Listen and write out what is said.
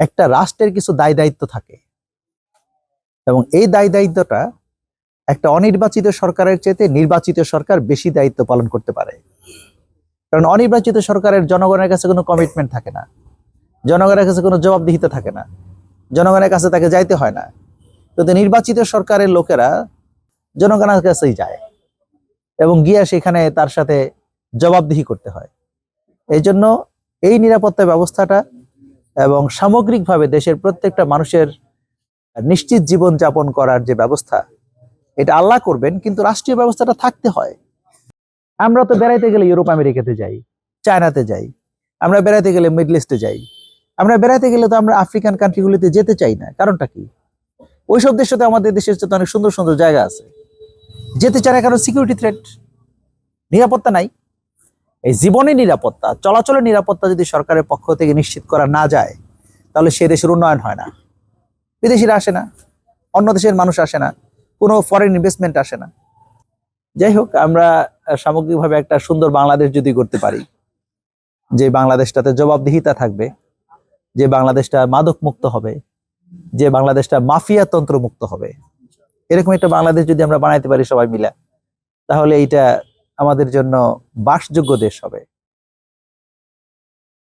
একটা রাষ্ট্রের কিছু দায় দায়িত্ব থাকে এবং এই দায় দায়িত্বটা একটা অনির্বাচিত সরকারের চেয়ে নির্বাচিত সরকার বেশি দায়িত্ব পালন করতে পারে। কারণ অনির্বাচিত সরকারের জনগণের কাছে কোনো কমিটমেন্ট থাকে না, জনগণের কাছে কোনো জবাবদিহিতা থাকে না, জনগণের কাছে তাকে যাইতে হয় না। কিন্তু নির্বাচিত সরকারের লোকেরা জনগণের কাছেই যায় এবং গিয়ে সেখানে তার সাথে জবাবদিহি করতে হয়। এই জন্য এই নিরাপত্তা ব্যবস্থাটা এবং সামগ্রিকভাবে দেশের প্রত্যেকটা মানুষের নিশ্চিত জীবন যাপন করার যে ব্যবস্থা, এটা আল্লাহ করবেন, কিন্তু রাষ্ট্রীয় ব্যবস্থাটা থাকতে হয়। আমরা তো বেড়াইতে গেলে ইউরোপ আমেরিকাতে যাই, চায়নাতে যাই, আমরা বেড়াইতে গেলে মিডল ইস্টে যাই, আমরা বেড়াইতে গেলে তো আমরা আফ্রিকান কান্ট্রিগুলিতে যেতে চাই না। কারণটা কি? ওইসব দেশে তো আমাদের দেশের চেয়ে অনেক সুন্দর সুন্দর জায়গা আছে, যেতে চায় না। কারণ সিকিউরিটি থ্রেট, নিরাপত্তা নাই। এই জীবনের নিরাপত্তা, চলাচলের নিরাপত্তা যদি সরকারের পক্ষ থেকে নিশ্চিত করা না যায়, তাহলে সে দেশের উন্নয়ন হয় না। বিদেশিরা আসে না, অন্য দেশের মানুষ আসে না, কোনো ফরেন ইনভেস্টমেন্ট আসে না। যাই হোক, আমরা সামগ্রিকভাবে একটা সুন্দর বাংলাদেশ যদি করতে পারি, যে বাংলাদেশটাতে জবাবদিহিতা থাকবে, যে বাংলাদেশটা মাদক মুক্ত হবে, যে বাংলাদেশটা মাফিয়া তন্ত্র মুক্ত হবে, এরকম একটা বাংলাদেশ যদি আমরা বানাইতে পারি সবাই মিলে, তাহলে এইটা আমাদের জন্য বাসযোগ্য দেশ হবে।